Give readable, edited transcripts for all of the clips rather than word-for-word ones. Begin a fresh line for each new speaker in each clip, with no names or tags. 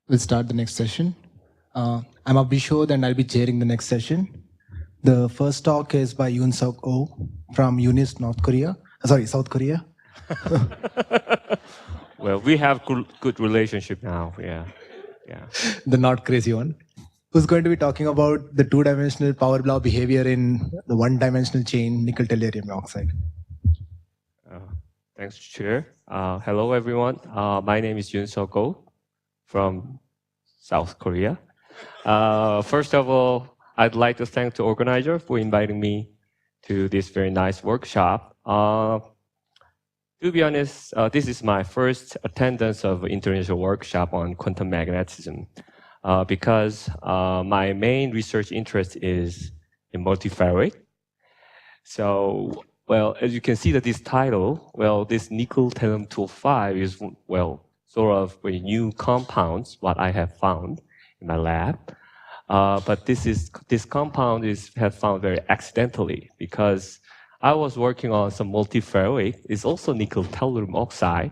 We'll start the next session. I'm Abhishod and I'll be chairing the next session. The first talk is by Yoon Seok Oh from Unist, South Korea.
Well, we have good relationship now. Yeah.
The not crazy one. Who's going to be talking about the two-dimensional power law behavior in the one-dimensional chain nickel tellurium oxide.
Thanks, Chair. Hello, everyone. My name is Yoon Seok Oh from South Korea. First of all, I'd like to thank the organizer for inviting me to this very nice workshop. To be honest, this is my first attendance of international workshop on quantum magnetism because my main research interest is in multiferroic. So, well, as you can see that this title, well, this NiTe2O5 is, well, sort of a new compounds, what I have found in my lab. But this compound have found very accidentally because I was working on some multiferroic. It's also nickel tellurium oxide,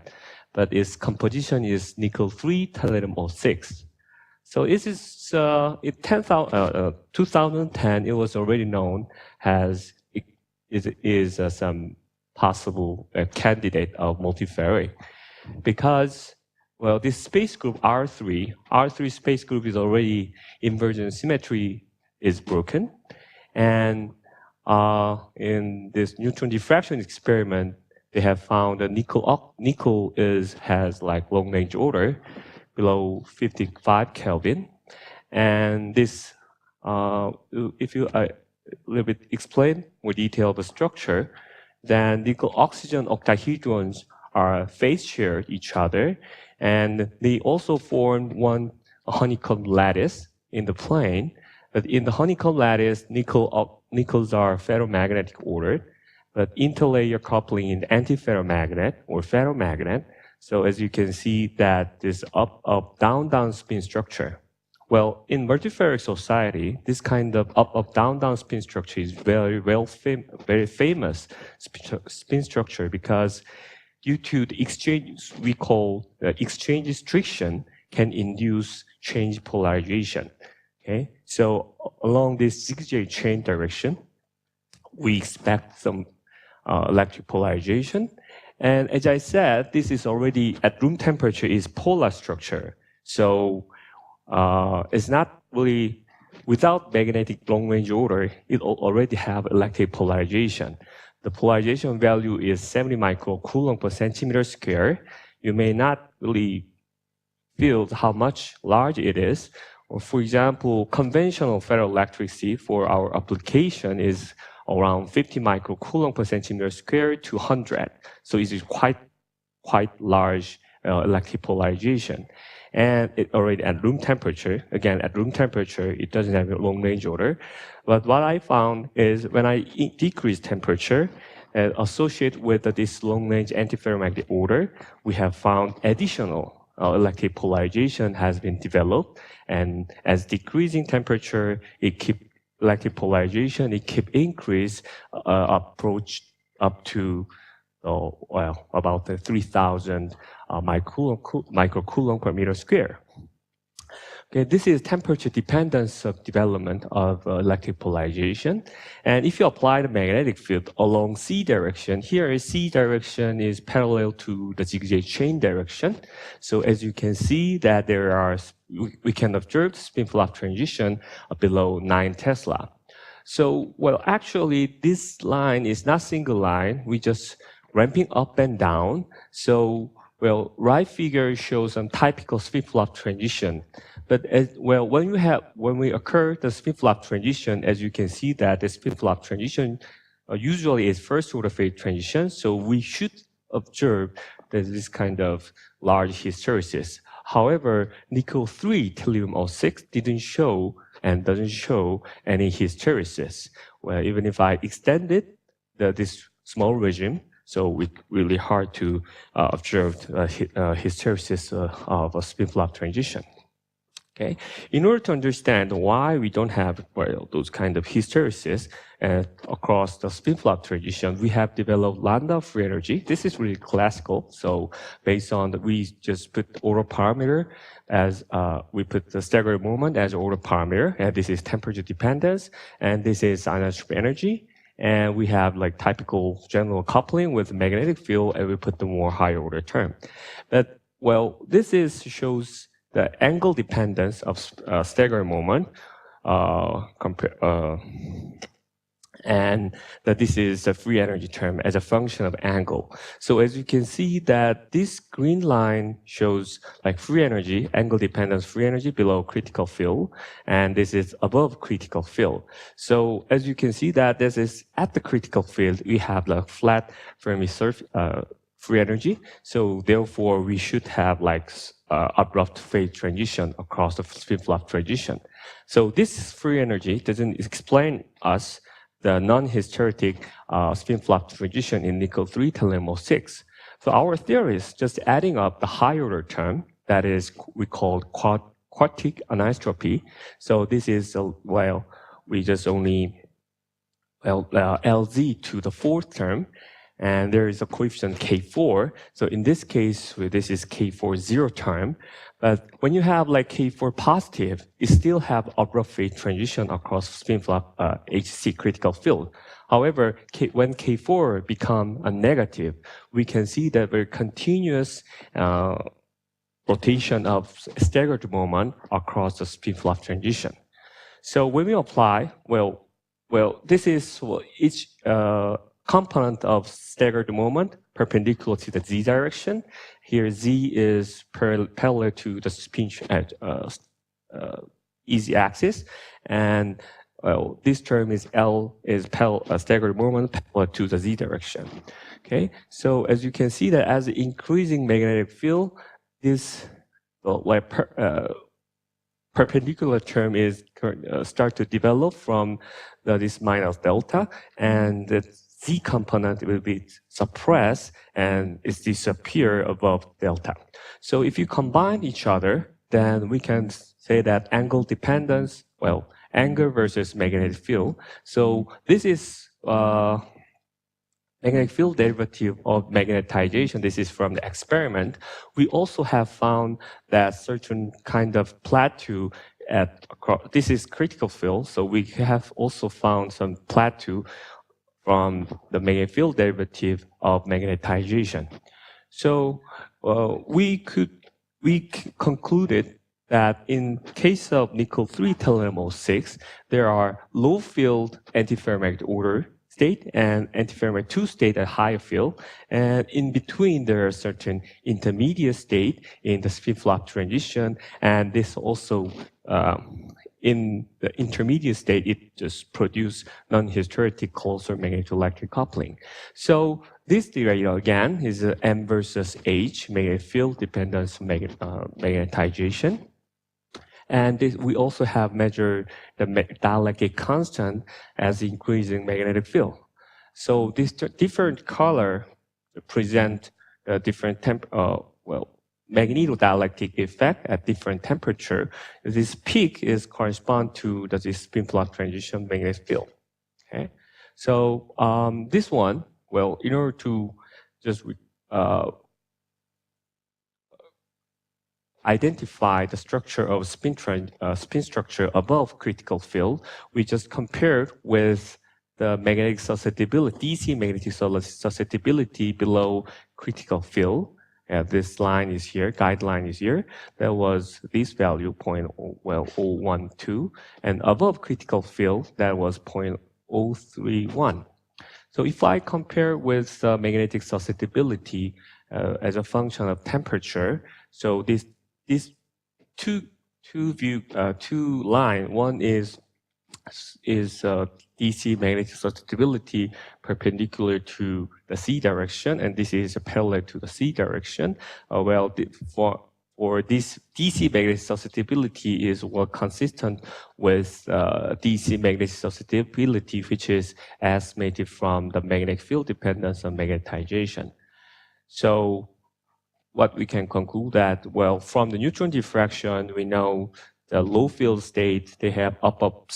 but its composition is nickel-3-tellurium-6. So this is in 2010. It was already known as is some possible candidate of multiferroic because, well, this space group R3 space group is already inversion symmetry is broken, and in this neutron diffraction experiment, they have found that nickel has like long range order below 55 Kelvin, and this if you a little bit explain more detail the structure, then nickel oxygen octahedrons are phase share each other, and they also form one honeycomb lattice in the plane. But in the honeycomb lattice, nickels are ferromagnetic ordered, but interlayer coupling in antiferromagnet or ferromagnet. So as you can see that this up, down spin structure. Well, in multiferric society, this kind of up, down spin structure is very famous spin structure because due to the exchange, we call exchange restriction can induce change polarization. Okay, so along this 6J chain direction, we expect some electric polarization. And as I said, this is already at room temperature is polar structure. So it's not really, without magnetic long range order, it already have electric polarization. The polarization value is 70 microcoulomb per centimeter square. You may not really feel how much large it is. Or for example, conventional ferroelectricity for our application is around 50 microcoulomb per centimeter square to 100. So it is quite large electric polarization. And it already at room temperature, again, at room temperature, it doesn't have a long range order. But what I found is when I decrease temperature, associated with this long range antiferromagnetic order, we have found additional electric polarization has been developed. And as decreasing temperature, it keep electric polarization, it keep increase, approach up to, about the 3,000 microcoulomb per meter square. Okay, this is temperature dependence of development of electric polarization. And if you apply the magnetic field along C direction, here is C direction is parallel to the zigzag chain direction. So as you can see that we can observe spin flux transition below 9 Tesla. So, well, actually this line is not single line. We just ramping up and down. So, well, right figure shows some typical spin flux transition. But when we occur the spin flux transition, as you can see that the spin flux transition usually is first order phase transition. So we should observe that this kind of large hysteresis. However, nickel-3-tellurium-6 didn't show and doesn't show any hysteresis. Well, even if I extended this small regime, so it's really hard to observe hysteresis of a spin flux transition. Okay, in order to understand why we don't have those kind of hysteresis across the spin flap transition, we have developed lambda free energy. This is really classical. So based on we just put auto parameter as we put the staggered moment as auto parameter, and this is temperature dependence, and this is anisotropic energy. And we have like typical general coupling with magnetic field, and we put the more higher order term. But well, this shows the angle dependence of staggered moment, and that this is a free energy term as a function of angle. So as you can see that this green line shows like free energy, angle dependence free energy below critical field, and this is above critical field. So as you can see that this is at the critical field, we have the flat Fermi surface, free energy. So therefore, we should have like abrupt phase transition across the spin flap transition. So this free energy doesn't explain us the non-hysteretic spin flap transition in NiTe2O5. So our theory is just adding up the higher order term that is we call quartic anisotropy. So this is well, we just only LZ to the fourth term. And there is a coefficient K4. So in this case, this is K4 zero term. But when you have like K4 positive, you still have abrupt phase transition across spin flap HC critical field. However, when K4 become a negative, we can see that very continuous rotation of staggered moment across the spin flap transition. So when we apply, well, this is each component of staggered moment perpendicular to the z direction. Here z is parallel to the spin easy axis, and this term is L is staggered moment parallel to the z direction. Okay, so as you can see that as the increasing magnetic field, this perpendicular term is start to develop from this minus delta, and the z component will be suppressed and it disappear above delta. So if you combine each other, then we can say that angle dependence, well, angle versus magnetic field. So this is magnetic field derivative of magnetization. This is from the experiment. We also have found that certain kind of plateau this is critical field. So we have also found some plateau from the magnetic field derivative of magnetization. So we concluded that in case of NiTe2O6, there are low field antiferromagnetic order state and antiferromagnetic 2 state at higher field, and in between there are certain intermediate state in the spin flap transition, and this also in the intermediate state, it just produces non-hysteretic closer magneto-electric coupling. So this data again is M versus H magnetic field dependence magnetization. And we also have measured the dielectric constant as increasing magnetic field. So this different color present different magneto-dielectric effect at different temperature. This peak is correspond to the spin flap transition magnetic field. Okay, so this one, well, in order to just identify the structure of spin structure above critical field, we just compared with the magnetic susceptibility, DC magnetic susceptibility below critical field. This line is here, guideline is here. There was this value 0.012, and above critical field, that was 0.031. So if I compare with magnetic susceptibility as a function of temperature, so these two line, one is DC magnetic susceptibility perpendicular to the C direction, and this is parallel to the C direction. For this DC magnetic susceptibility is consistent with DC magnetic susceptibility, which is estimated from the magnetic field dependence on magnetization. So what we can conclude that, well, from the neutron diffraction, we know the low field state, they have up,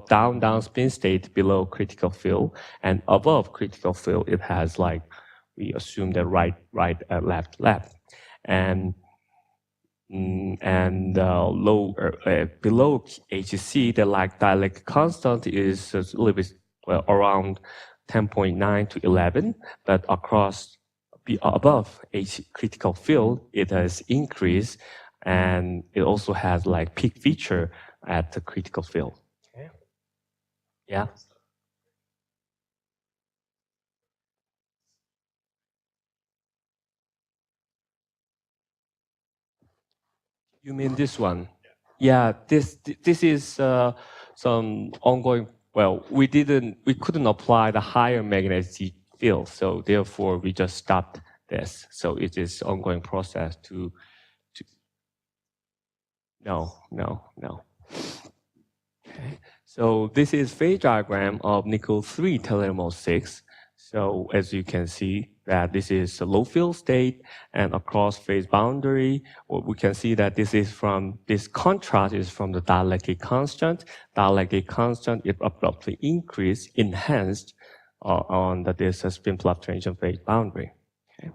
down, down spin state below critical field, and above critical field, it has like, we assume the right, left, left. And below HC, the like dielectric constant is a little bit, well, around 10.9 to 11, but above critical field, it has increased, and it also has like peak feature at the critical field. Okay. Yeah. You mean this one? Yeah, this is some ongoing. Well, we couldn't apply the higher magnetic field, so therefore we just stopped this. So it is ongoing process to. No. Okay. So this is phase diagram of nickel-3-tetramer-6. So as you can see that this is a low field state, and across phase boundary, we can see that this contrast is from the dielectric constant. Dielectric constant, it abruptly increased, enhanced on this spin fluctuation phase boundary. Okay.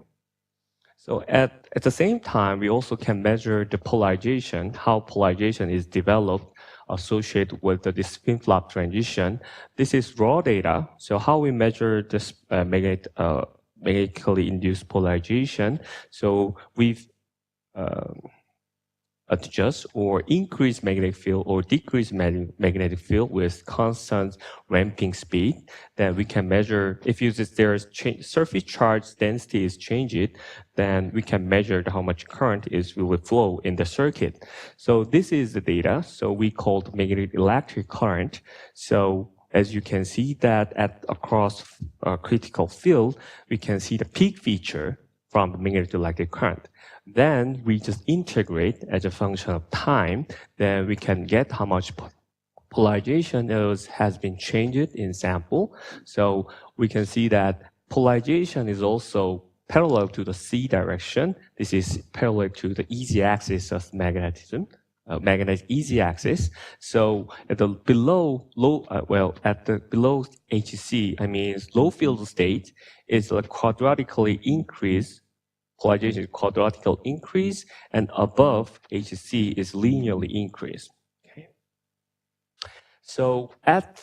So at the same time, we also can measure the polarization, how polarization is developed associated with the spin flux transition. This is raw data. So how we measure this magnetically induced polarization. So we've adjust or increase magnetic field or decrease magnetic field with constant ramping speed. Then we can measure, if there's surface charge density is changed, then we can measure how much current will flow in the circuit. So this is the data. So we called magneto-dielectric current. So as you can see that across critical field, we can see the peak feature from the magneto-dielectric current. Then we just integrate as a function of time, then we can get how much polarization has been changed in sample. So we can see that polarization is also parallel to the C direction. This is parallel to the easy axis of magnetism. Magnetic easy axis. So at the below HC, I mean low field state is a quadratically increased polarization, quadratical increase, and above HC is linearly increased. Okay. So at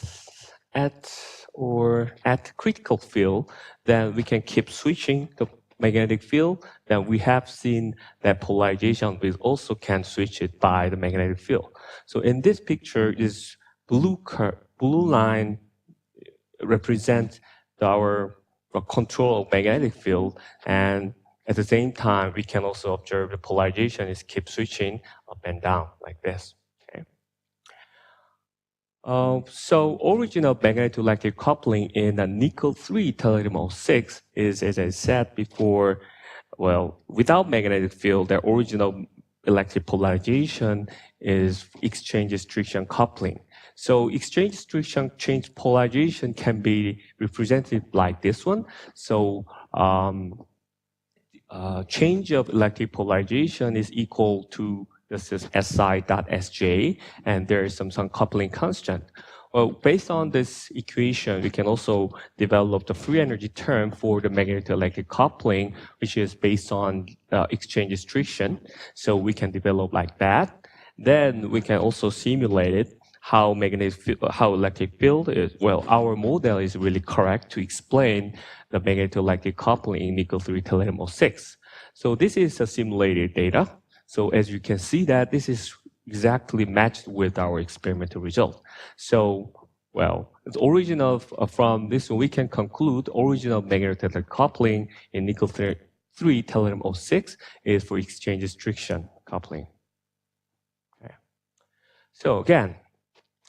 critical field, then we can keep switching the magnetic field. Then we have seen that polarization we also can switch it by the magnetic field. So in this picture is blue line represents our control of magnetic field, and at the same time, we can also observe the polarization is keep switching up and down like this. Okay. So original magneto-electric coupling in a nickel-3-tetramer-6 is, as I said before, well, without magnetic field, the original electric polarization is exchange restriction coupling. So exchange restriction change polarization can be represented like this one. So change of electric polarization is equal to this is SI.Sj, and there is some coupling constant. Well, based on this equation, we can also develop the free energy term for the magneto-electric coupling, which is based on exchange restriction. So we can develop like that. Then we can also simulate it, how electric field is. Well, our model is really correct to explain the magneto-electric coupling in nickel-3-tetramer-6. So this is a simulated data. So as you can see that this is exactly matched with our experimental result. So, well, the original from this one, we can conclude original magneto-electric coupling in nickel-3-tetramer-6 is for exchange restriction coupling. Okay. So again,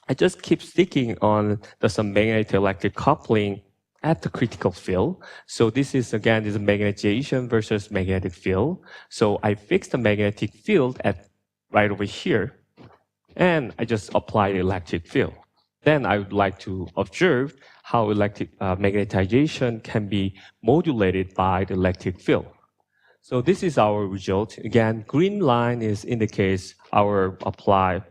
I just keep sticking on some magneto-electric coupling at the critical field. So this is again is magnetization versus magnetic field. So I fix the magnetic field at right over here, and I just apply the electric field. Then I would like to observe how electric magnetization can be modulated by the electric field. So this is our result. Again, green line indicates our applied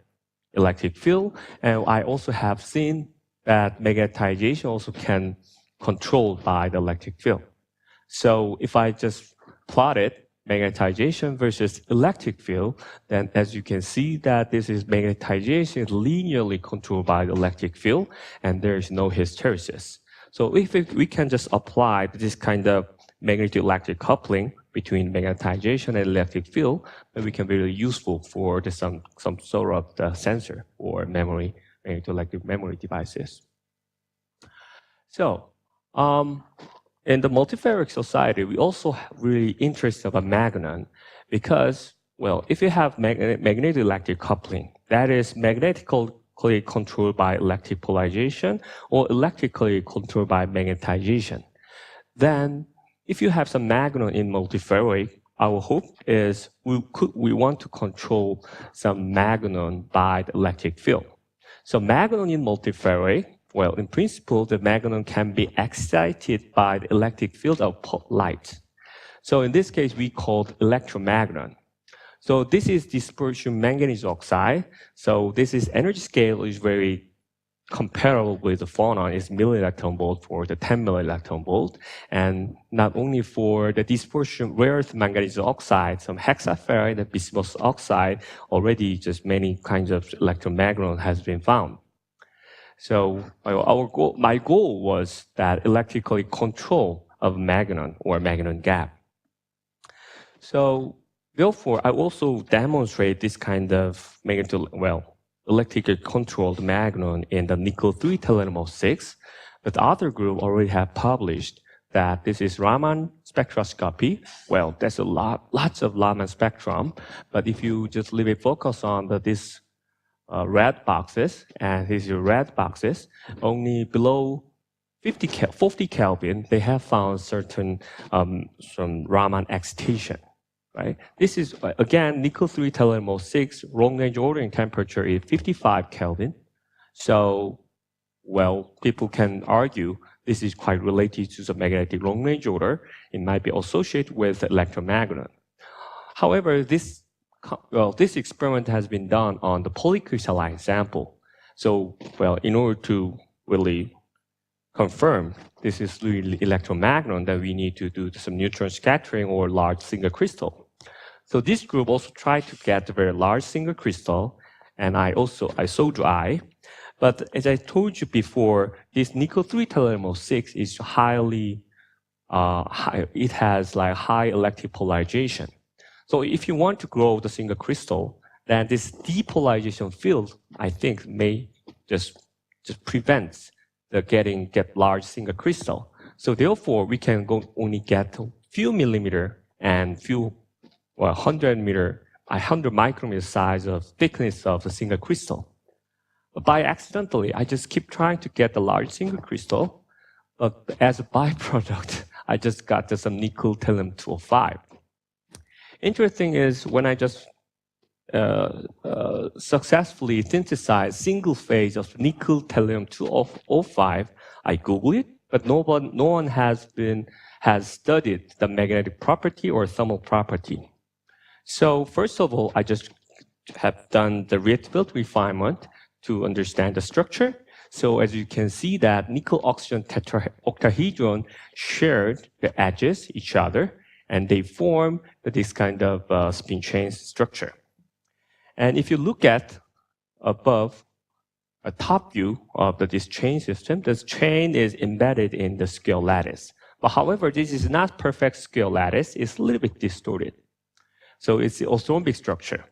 electric field. And I also have seen that magnetization also can control by the electric field. So if I just plotted magnetization versus electric field, then as you can see that this is magnetization linearly controlled by the electric field, and there is no hysteresis. So if we can just apply this kind of magneto-electric coupling between magnetization and electric field, then we can be really useful for some sort of the sensor or memory, magneto-electric memory devices. So, in the multiferric society, we also really interested about Magnon because, well, if you have magneto-electric coupling, that is magnetically controlled by electric polarization or electrically controlled by magnetization, then if you have some Magnon in multiferric, our hope is we want to control some Magnon by the electric field. So Magnon in multiferric, well, in principle, the Magnon can be excited by the electric field of light. So in this case, we called Electromagnon. So this is dispersion manganese oxide. So this is energy scale is very comparable with the phonon, is millielectron volt for the 10 millielectron volt. And not only for the dispersion rare earth manganese oxide, some hexaferrite and bismuth oxide, already just many kinds of electromagnon has been found. So my goal was that electrically control of Magnon or Magnon gap. So therefore, I also demonstrate this kind of electrically controlled Magnon in the nickel-3-telenol-6. But the other group already have published that this is Raman spectroscopy. Well, there's lots of Raman spectrum, but if you just leave a focus on these red boxes, and these are red boxes, only below 40 Kelvin, they have found certain some Raman excitation, right? This is, again, nickel-3-telenol-6, long-range ordering temperature is 55 Kelvin. So, well, people can argue this is quite related to the magnetic long-range order. It might be associated with electromagnon. However, this experiment has been done on the polycrystalline sample. So, well, in order to really confirm this is really electromagnon, then we need to do some neutron scattering or large single crystal. So this group also tried to get a very large single crystal, and I showed you I. But as I told you before, this nickel-3-telenol-6 is highly, it has like high electric polarization. So if you want to grow the single crystal, then this depolarization field, I think, may just prevent the get large single crystal. So therefore, we can only get a few millimeter and few 100 micrometer size of thickness of the single crystal. But by accidentally, I just keep trying to get the large single crystal, but as a byproduct, I just got some nickel-2O5. Interesting is when I just successfully synthesized single phase of nickel-2O5, I Googled it, but no one has studied the magnetic property or thermal property. So first of all, I just have done the reactivity refinement to understand the structure. So as you can see that nickel-oxygen octahedron shared the edges each other, and they form this kind of spin chain structure. And if you look at above a top view of this chain system, this chain is embedded in the scale lattice. But however, this is not perfect scale lattice. It's a little bit distorted. So it's the orthorhombic structure.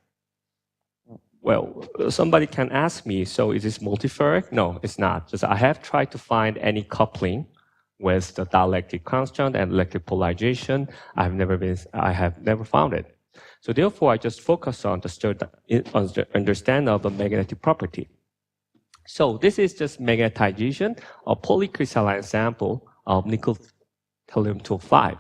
Well, somebody can ask me, so is this multiferric? No, it's not. Just I have tried to find any coupling with the dielectric constant and electric polarization. I have never found it. So therefore, I just focus on the understanding of the magnetic property. So this is just magnetization of polycrystalline sample of nickel-2O5.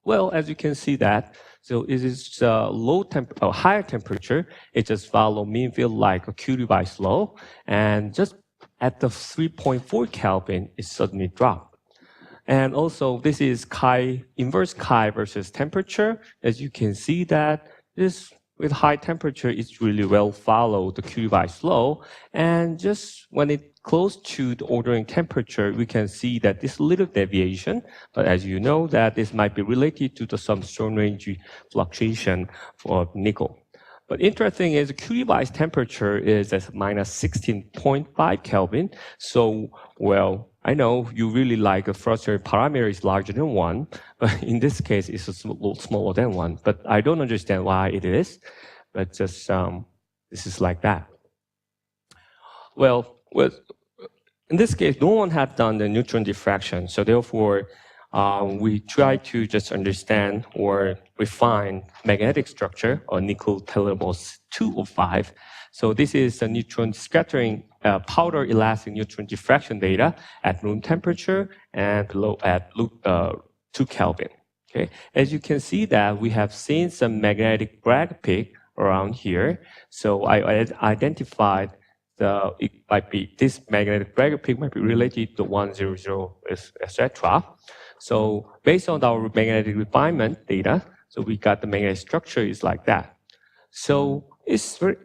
Well, as you can see that, so it is higher temperature. It just follow mean field like a Curie-Weiss law, and just at the 3.4 Kelvin, it suddenly dropped. And also, this is chi, inverse chi versus temperature. As you can see that this, with high temperature, it's really well follow the Curie-Weiss law. And just when it close to the ordering temperature, we can see that this little deviation, but as you know, that this might be related to the some strange fluctuation for nickel. But interesting is Curie-Weiss temperature is at minus 16.5 Kelvin. So, well, I know you really like a fluctuation parameter is larger than 1, but in this case, it's a little smaller than 1. But I don't understand why it is, but just this is like that. Well, in this case, no one had done the neutron diffraction, so therefore, we try to just understand or refine magnetic structure of NiTe2O5. So this is the neutron scattering powder elastic neutron diffraction data at room temperature and below at 2 Kelvin. Okay, as you can see that we have seen some magnetic Bragg peak around here. So I identified it might be this magnetic Bragg peak might be related to 100, etc. So based on our magnetic refinement data, so we got the magnetic structure is like that. So it's very,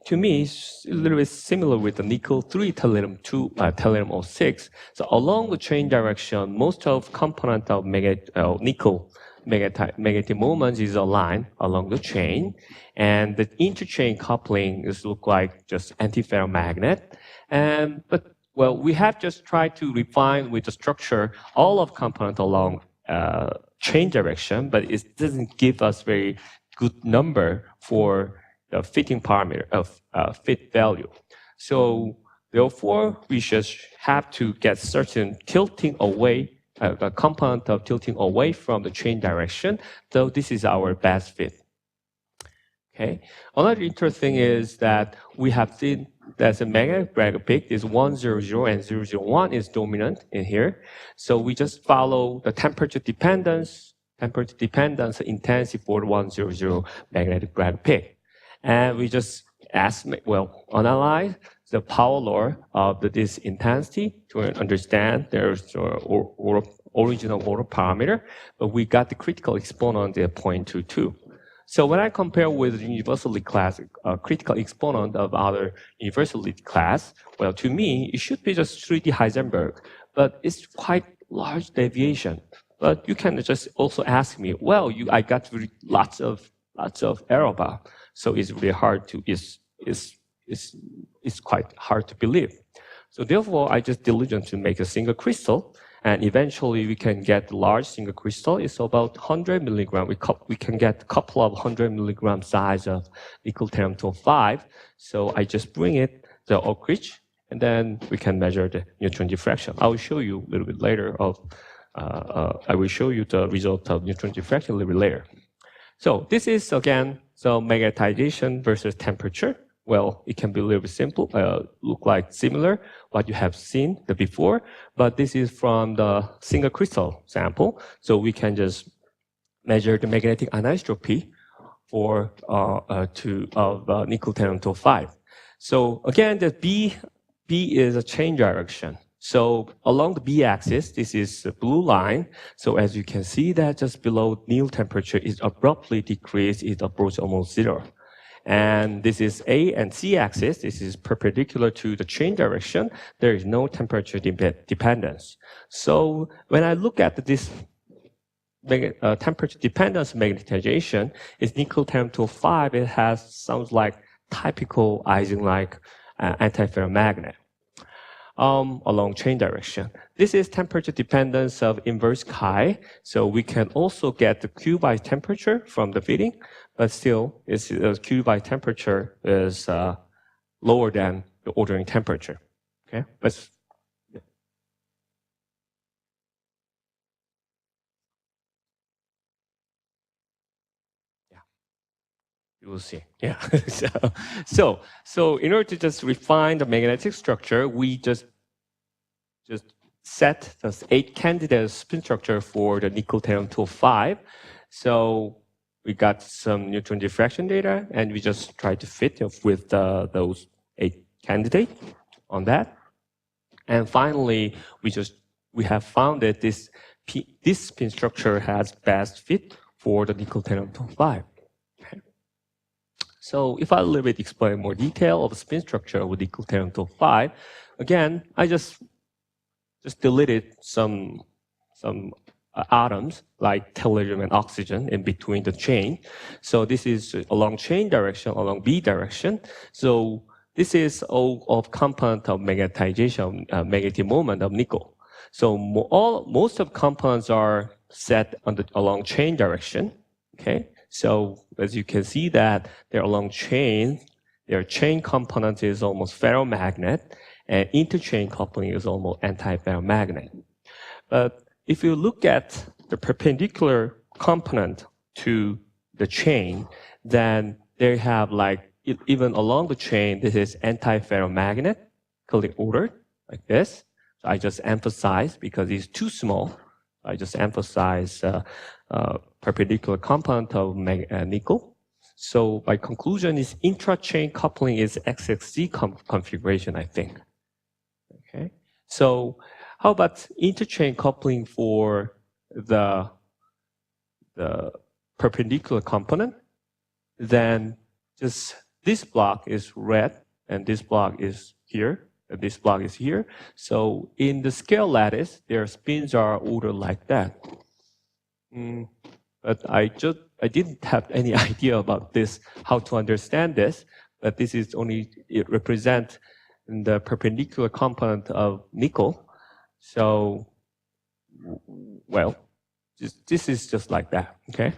to me, it's a little bit similar with the nickel-3-tellurium-2-tellurium-6. So along the chain direction, most of component of nickel magnetic moments is aligned along the chain, and the interchain coupling is look like just antiferromagnet. But well, we have just tried to refine with the structure all of component along chain direction, but it doesn't give us very good number for the fitting parameter of fit value. So therefore, we just have to get certain tilting away, the component of tilting away from the chain direction, though this is our best fit. Okay. Another interesting is that we have seen that the magnetic Bragg peak is 100 and 001 is dominant in here. So we just follow the temperature dependence intensity for the 100 magnetic Bragg peak. And we just analyze the power law of this intensity to understand there's original order parameter, but we got the critical exponent at 0.22. So when I compare with the universality class, critical exponent of other universality class, well, to me, it should be just 3D Heisenberg, but it's quite large deviation. But you can just also ask me, well, I got lots of error bar, so it's really hard to it's quite hard to believe. So therefore, I just diligent to make a single crystal. And eventually, we can get large single crystal. It's about 100 milligram. We can get a couple of 100 milligram size of nickel-2O5. So I just bring it to Oak Ridge, and then we can measure the neutron diffraction. I will show you a little bit later I will show you the result of neutron diffraction a little bit later. So this is again the magnetization versus temperature. Well, it can be a little bit simple, look like similar what you have seen before, but this is from the single crystal sample. So we can just measure the magnetic anisotropy for nickel-2O5. So again, the B is a change direction. So along the B-axis, this is the blue line. So as you can see that just below nil temperature is abruptly decreased, it approaches almost 0. And this is A and C axis. This is perpendicular to the chain direction. There is no temperature dependence. So when I look at this temperature dependence magnetization, it's nickel-2O5. It sounds like typical Ising-like antiferromagnet along chain direction. This is temperature dependence of inverse chi. So we can also get the Curie-Weiss temperature from the fitting, but still, Curie-Weiss temperature is lower than the ordering temperature. Okay, you will see. Yeah. so in order to just refine the magnetic structure, we just set the 8 candidate spin structure for the nickel-2O5. So we got some neutron diffraction data, and we just try to fit with those 8 candidates on that. And finally, we just we have found that this spin structure has best fit for the nickel-2O5. Okay. So if I a little bit explain more detail of the spin structure with nickel-2O5, again, I just deleted some atoms like tellurium and oxygen in between the chain. So this is along chain direction, along B direction. So this is all of component of magnetization, magnetic moment of nickel. So most of components are set along chain direction. Okay. So as you can see that they're along chain, their chain component is almost ferromagnet, and interchain coupling is almost anti-ferromagnet. But if you look at the perpendicular component to the chain, then they have like, even along the chain, this is anti-ferromagnet, ordered like this. So I just emphasize, because it's too small, I just emphasize perpendicular component of nickel. So my conclusion is intra-chain coupling is XXZ configuration, I think. Okay. So how about interchain coupling for the perpendicular component? Then just this block is red, and this block is here, and this block is here. So in the scale lattice, their spins are ordered like that. But I didn't have any idea about this, how to understand this. But this is only, it represents the perpendicular component of nickel. So, well, this is just like that, okay?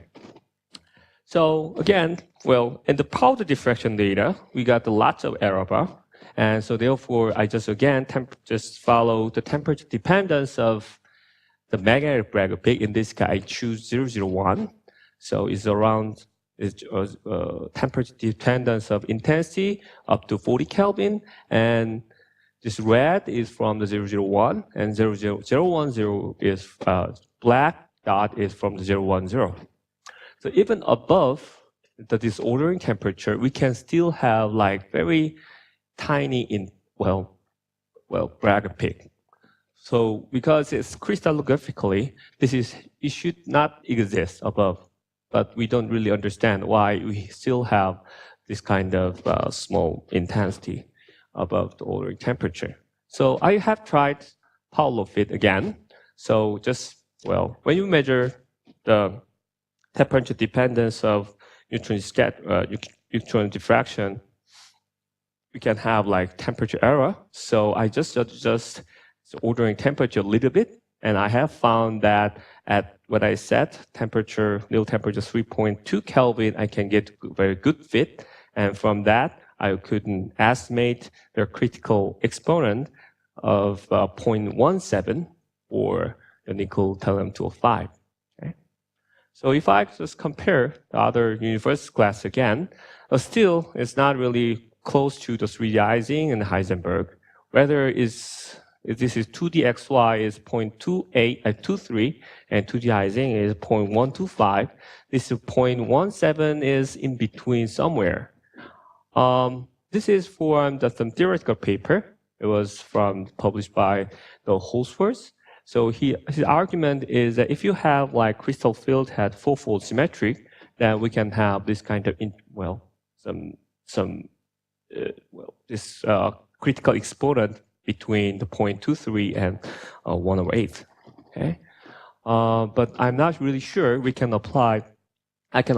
So again, well, in the powder diffraction data, we got lots of error bar. And so therefore, I just, again, just follow the temperature dependence of the magnetic bragg peak. In this case, I choose 001. So it's around temperature dependence of intensity up to 40 Kelvin. And this red is from the 001, and 010 is black dot is from the 010. So even above the disordering temperature, we can still have like very tiny bragg peak. So because it's crystallographically, it should not exist above, but we don't really understand why we still have this kind of small intensity above the ordering temperature. So I have tried Paulo fit again. So just, well, when you measure the temperature dependence of neutron diffraction, we can have like temperature error. So I just adjust the ordering temperature a little bit, and I have found that at what I set real temperature 3.2 Kelvin, I can get very good fit, and from that I could estimate the critical exponent of 0.17 for the nickel-2O5. Okay? So if I just compare the other universe class again, still it's not really close to the 3D Ising and Heisenberg. Whether this is 2D XY is 0.23, and 2D Ising is 0.125. This is 0.17 is in between somewhere. This is from some theoretical paper. It was published by the Holsworth. So his argument is that if you have like crystal field had fourfold symmetric, then we can have this kind of this critical exponent between the 0.23 and 1/8. Okay, but I'm not really sure I can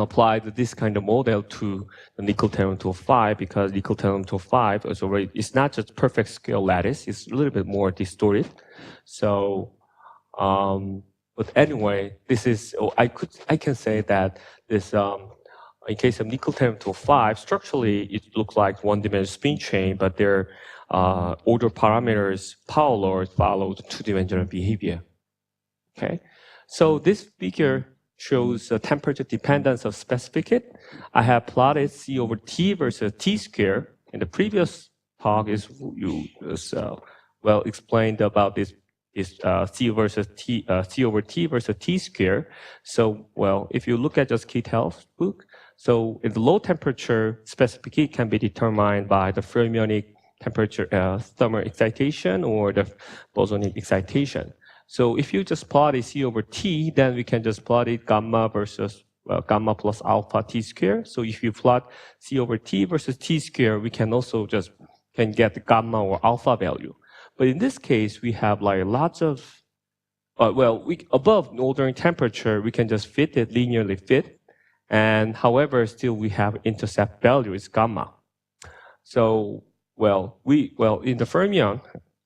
apply this kind of model to the nickel-2O5, because nickel-2O5 is it's not just perfect scale lattice, it's a little bit more distorted. So, but anyway, this is, I can say that this, in case of nickel-2O5, structurally it looks like one-dimensional spin chain, but their order parameters, power laws follow the two-dimensional behavior. Okay, so this figure shows the temperature dependence of specific heat. I have plotted C over T versus T square. In the previous talk, well explained about this C over T versus T square. So, well, if you look at just Kittel's book, so in the low temperature, specific heat can be determined by the fermionic temperature thermal excitation or the bosonic excitation. So if you just plot a C over T, then we can just plot it gamma versus gamma plus alpha T square. So if you plot C over T versus T square, we can also just can get the gamma or alpha value. But in this case, we have like lots of, above ordering temperature, we can just fit it, linearly fit. And however, still we have intercept value is gamma. So, in the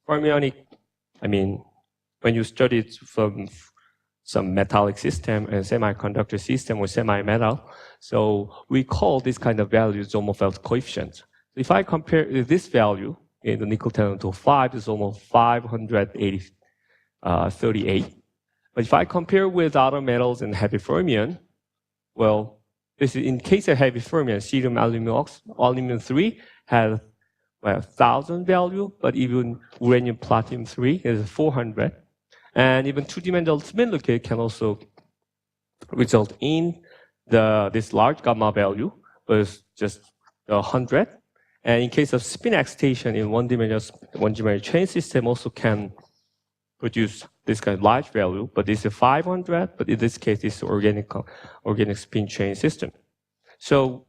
fermionic, I mean, when you study it from some metallic system and semiconductor system or semi-metal, so we call this kind of value Sommerfeld coefficient. If I compare this value in the nickel-2O5, is almost 538. But if I compare with other metals and heavy fermion, well, this is in case of heavy fermion, cerium, aluminum 3 has 1,000 value, but even uranium platinum 3 is 400. And even two-dimensional spin locate can also result in this large gamma value, was just 100. And in case of spin excitation in one-dimensional chain system also can produce this kind of large value, but this is 500, but in this case, it's organic spin chain system. So,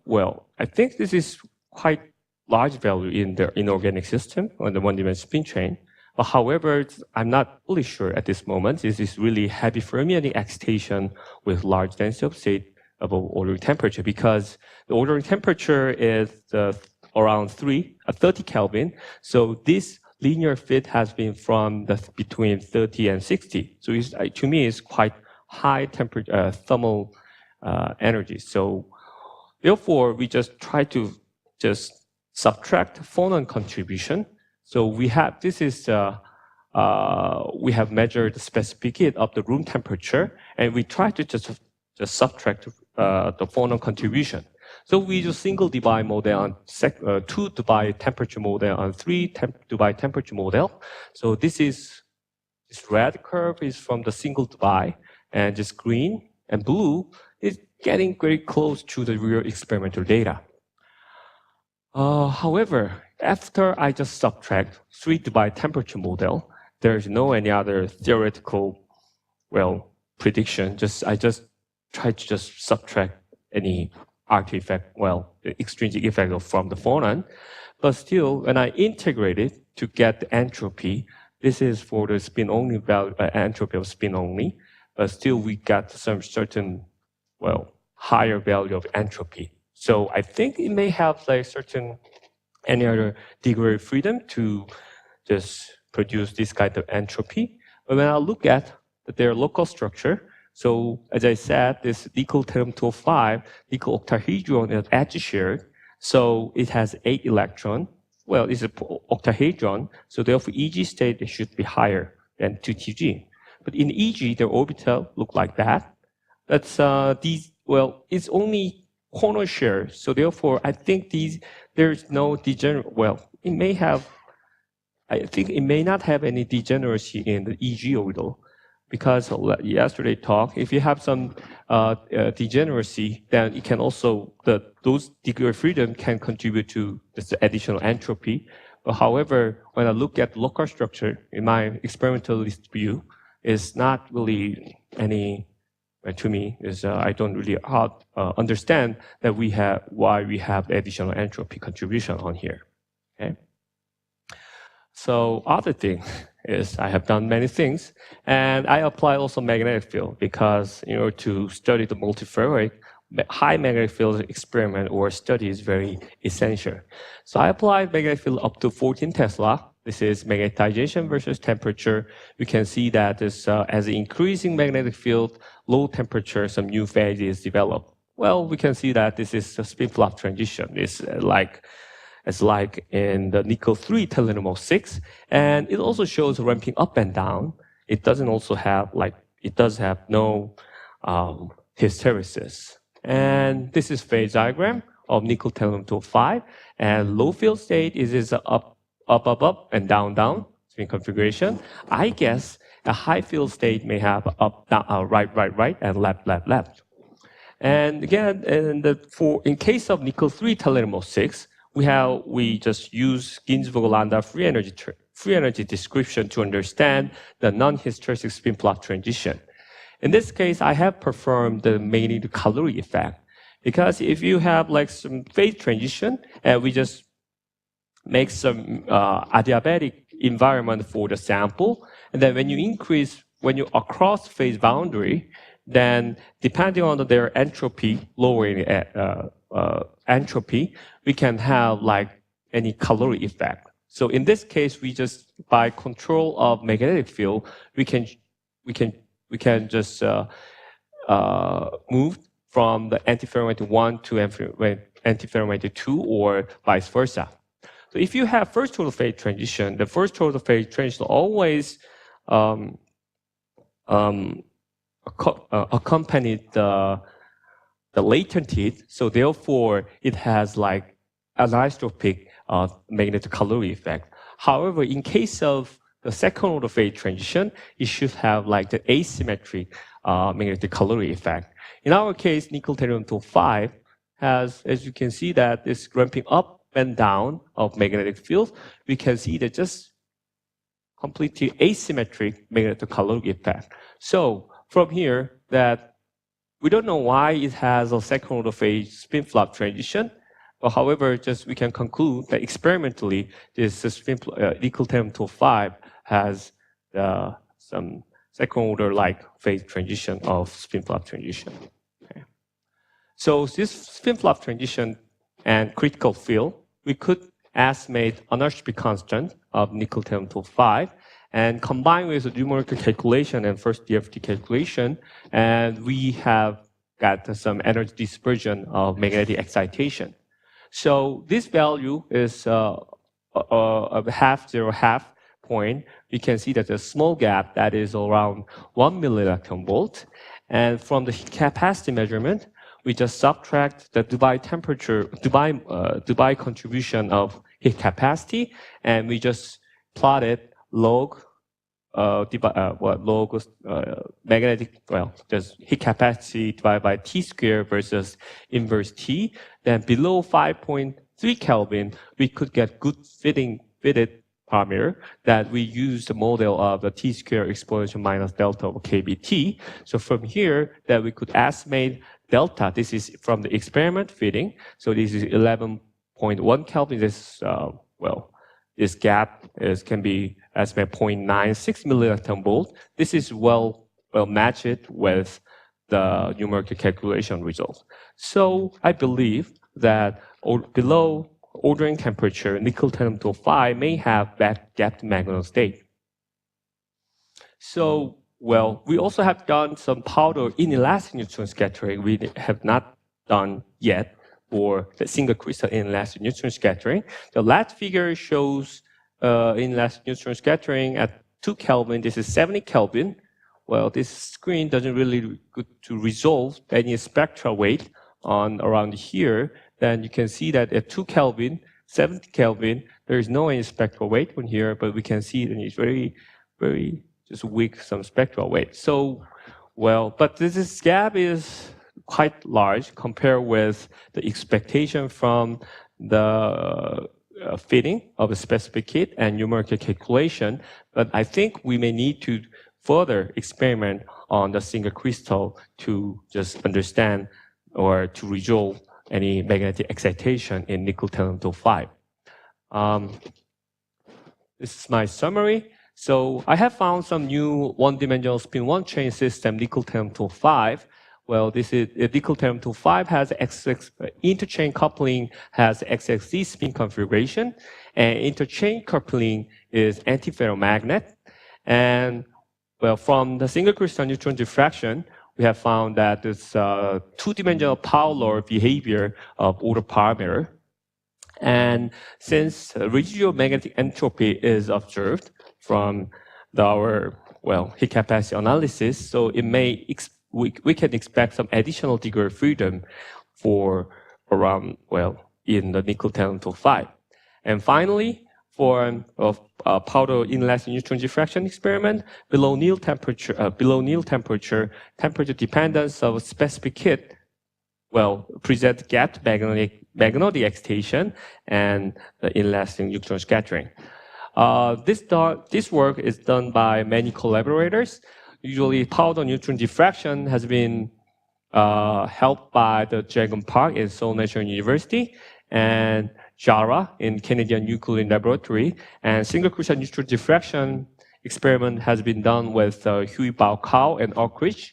I think this is quite large value in the inorganic system on the one-dimensional spin chain. But however, I'm not fully sure at this moment. This is really heavy fermionic excitation with large density of state above ordering temperature, because the ordering temperature is around 30 Kelvin. So this linear fit has been from between 30 and 60. So to me, it's quite high temperature thermal energy. So therefore, we just try to just subtract phonon contribution. So we have we have measured the specific heat of the room temperature, and we try to just subtract the phonon contribution. So we use single Debye model on two Debye temperature model on three Debye temperature model. So this red curve is from the single Debye, and this green and blue is getting very close to the real experimental data. However, after I just subtract 3 Debye temperature model, there's no any other theoretical, prediction. I just try to just subtract any artifact, the extrinsic effect from the phonon. But still, when I integrate it to get the entropy, this is for the spin-only value, entropy of spin-only. But still, we got some certain, higher value of entropy. So I think it may have any other degree of freedom to just produce this kind of entropy. But when I look at their local structure, so as I said, this nickel-2O5, nickel octahedron is edge shared. So it has 8 electrons. It's an octahedron. So therefore, EG state should be higher than 2TG. But in EG, their orbital look like that. That's it's only corner share. So therefore, I think there's no degenerate. It may have. I think it may not have any degeneracy in the EG orbital, because yesterday talk, if you have some degeneracy, then it can also those degree of freedom can contribute to this additional entropy. But however, when I look at local structure in my experimentalist view, is not really any. To me, I don't really understand that why we have additional entropy contribution on here. Okay. So other thing is I have done many things, and I apply also magnetic field, because to study the multiferroic, high magnetic field experiment or study is very essential. So I applied magnetic field up to 14 Tesla. This is magnetization versus temperature. You can see that as increasing magnetic field, low temperature, some new phase is developed. We can see that this is a spin flap transition. It's like in the nickel-3-TeO6, and it also shows ramping up and down. It doesn't also have it does have no hysteresis. And this is phase diagram of nickel-2O5, and low field state is up, and down spin configuration. I guess a high field state may have up, down, right, and left. And again, in case of nickel-3-TeO6, we just use Ginzburg-Landau free free energy description to understand the non-hysteretic spin flux transition. In this case, I have performed the Magnetocaloric effect, because if you have like some phase transition and we just make some adiabatic environment for the sample, and then when you across phase boundary, then depending on their entropy, lowering entropy, we can have like any caloric effect. So in this case, we just by control of magnetic field, we can just move from the antiferromagnetic 1 to antiferromagnetic 2, or vice versa. So if you have first order phase transition, the first order phase transition always accompanied the latent heat. So therefore, it has like anisotropic magnetocaloric effect. However, in case of the second order phase transition, it should have like the asymmetric magnetocaloric effect. In our case, nickel-2O5 has, as you can see, that is ramping up and down of magnetic field. We can see that just completely asymmetric magnetocaloric effect. So from here, that we don't know why it has a second order phase spin flux transition. But however, just we can conclude that experimentally, this nickel-2O5 has some second order like phase transition of spin flux transition. Okay. So this spin flux transition and critical field, we could estimate anisotropy constant of nickel-2O5 and combine with the numerical calculation and first DFT calculation, and we have got some energy dispersion of magnetic excitation. So this value is a half point. We can see that a small gap that is around 1 millielectron volt. And from the heat capacity measurement, we just subtract the Dubai temperature, Dubai contribution of heat capacity, and we just plotted log magnetic, just heat capacity divided by T square versus inverse T. Then below 5.3 Kelvin, we could get good fitted parameter that we use the model of the T square exponential minus delta over KBT. So from here, that we could estimate delta. This is from the experiment fitting. So this is 11.1 Kelvin. This, this gap can be estimated 0.96 millielectron volt. This is well matched with the numerical calculation results. So I believe that below ordering temperature, nickel-2O5 may have that gapped Magnon state. So, we also have done some powder inelastic neutron scattering. We have not done yet for the single crystal inelastic neutron scattering. The last figure shows inelastic neutron scattering at 2 Kelvin. This is 70 Kelvin. Well, this screen doesn't really good to resolve any spectral weight on around here. Then you can see that at 2 Kelvin, 70 Kelvin, there is no any spectral weight on here, but we can see that it's very, very just weak some spectral weight. So, but this gap is quite large compared with the expectation from the fitting of a specific heat and numerical calculation. But I think we may need to further experiment on the single crystal to just understand or to resolve any magnetic excitation in nickel-2O5. This is my summary. So I have found some new one-dimensional spin one-chain system, nickel-2O5. Well, this is nickel-2O5 has interchain coupling has XXZ spin configuration, and interchain coupling is antiferromagnet. And from the single crystal neutron diffraction, we have found that this two-dimensional power law behavior of order parameter. And since residual magnetic entropy is observed from our heat capacity analysis, so it may we can expect some additional degree of freedom for around in the nickel-2O5. And finally, for powder inelastic neutron diffraction experiment, below Néel temperature, temperature dependence of specific heat present gapped magnetic excitation and the inelastic neutron scattering. This work is done by many collaborators. Usually, powder-neutron diffraction has been helped by the Jagan Park in Seoul National University and JARA in Canadian Nuclear Laboratory. And single crystal neutron diffraction experiment has been done with Huey Bao Kao and Oakridge.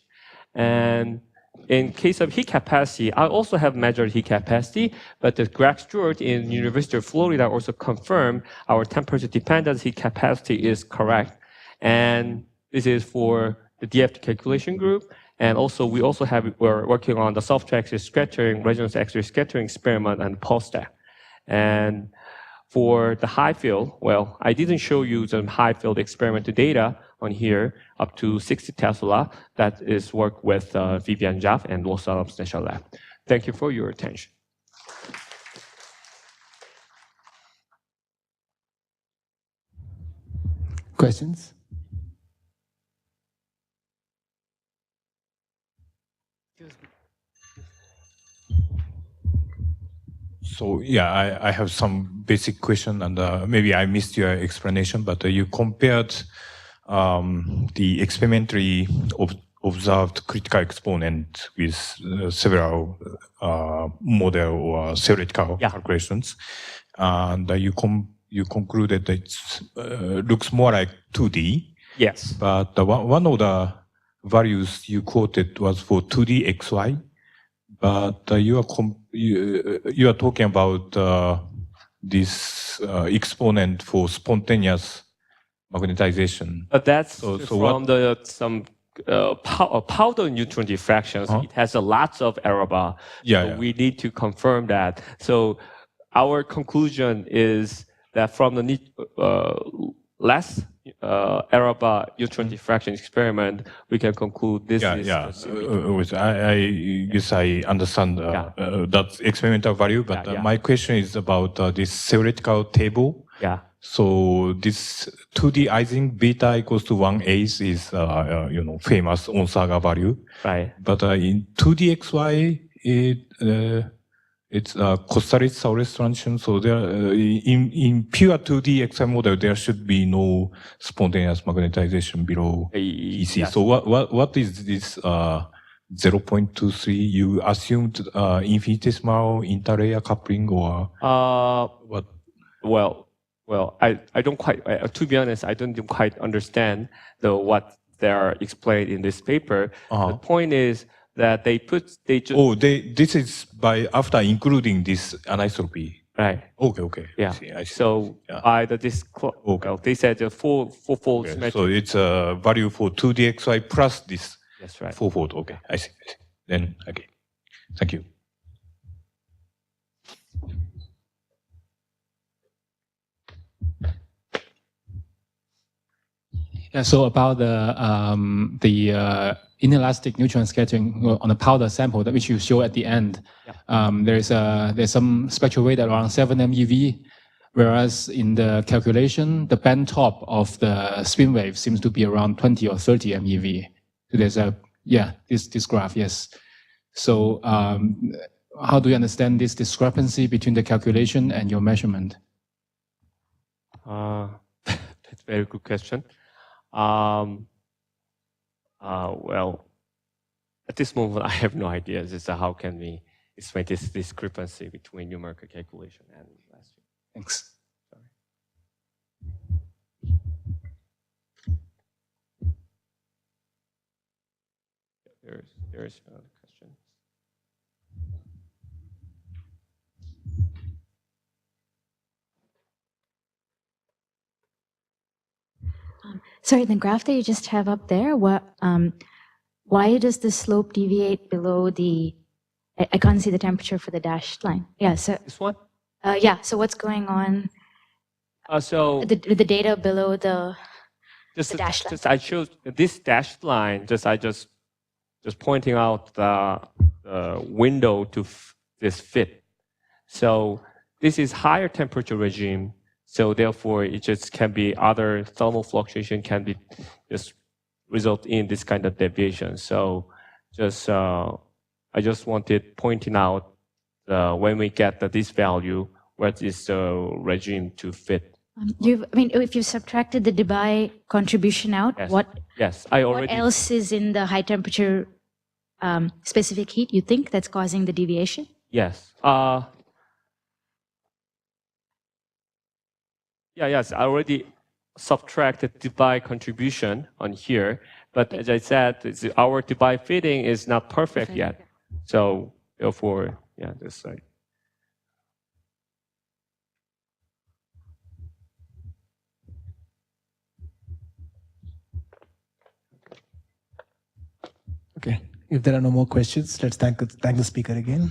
And in case of heat capacity, I also have measured heat capacity, but the Greg Stewart in University of Florida also confirmed our temperature-dependent heat capacity is correct. And this is for the DFT calculation group. And also, we're working on the soft X-ray scattering, resonance X-ray scattering experiment and post-stack. And for the high field, well, I didn't show you the high field experimental data on here up to 60 Tesla. That is work with Vivian Jaff and Los Alamos National Lab. Thank you for your attention.
Questions?
So yeah, I have some basic question, and maybe I missed your explanation, but you compared the experimentally observed critical exponent with several model or theoretical calculations, and you concluded that it looks more like 2D.
Yes.
But one of the values you quoted was for 2D XY. But you are talking about this exponent for spontaneous magnetization.
But that's from some powder neutron diffractions. It has a lots of error bar. So we need to confirm that. So our conclusion is that from the less error bar neutron diffraction experiment, we can conclude this is
I guess I understand that experimental value, but my question is about this theoretical table.
Yeah.
So this 2D Ising beta equals to 1/8 is famous Onsaga value.
Right.
But in 2D XY, it's Kosterlitz-Saurus transition. So there, in pure 2D XY model, there should be no spontaneous magnetization below EC.
Yes.
So what is this 0.23? You assumed infinitesimal interlayer coupling or what?
Well, I don't quite. To be honest, I don't quite understand what they are explained in this paper. The point is that
this is by after including this anisotropy.
Right.
Okay.
Yeah.
I see.
So by they said the four-fold symmetry.
So it's a value for 2D XY plus this.
That's right.
Fourfold. Okay. I see. Then okay. Thank you.
Yeah, so about the inelastic neutron scattering on a powder sample that which you show at the end, there's some spectral weight at around 7 MeV, whereas in the calculation, the band top of the spin wave seems to be around 20 or 30 MeV. So there's this graph, yes. So how do you understand this discrepancy between the calculation and your measurement?
That's a very good question. Well, at this moment, I have no idea. How can we explain this discrepancy between numerical calculation and last year?
Thanks.
Sorry. There's another question.
Sorry, the graph that you just have up there, why does the slope deviate below the, I can't see the temperature for the dashed line. Yeah, so.
This one?
Yeah, so what's going on?
So
the data below the dashed line.
I chose this dashed line, just pointing out the window to this fit. So this is higher temperature regime. So therefore, it just can be other thermal fluctuation can be just result in this kind of deviation. So I just wanted pointing out when we get this value, what is the regime to fit.
I mean, if you subtracted the Debye contribution out,
Yes.
what
I
what
already.
else is in the high temperature specific heat you think that's causing the deviation?
Yes. Yes, I already subtracted Debye contribution on here, but as I said, our Debye fitting is not perfect yet. So therefore, yeah, this side.
Okay. If there are no more questions, let's thank the speaker again.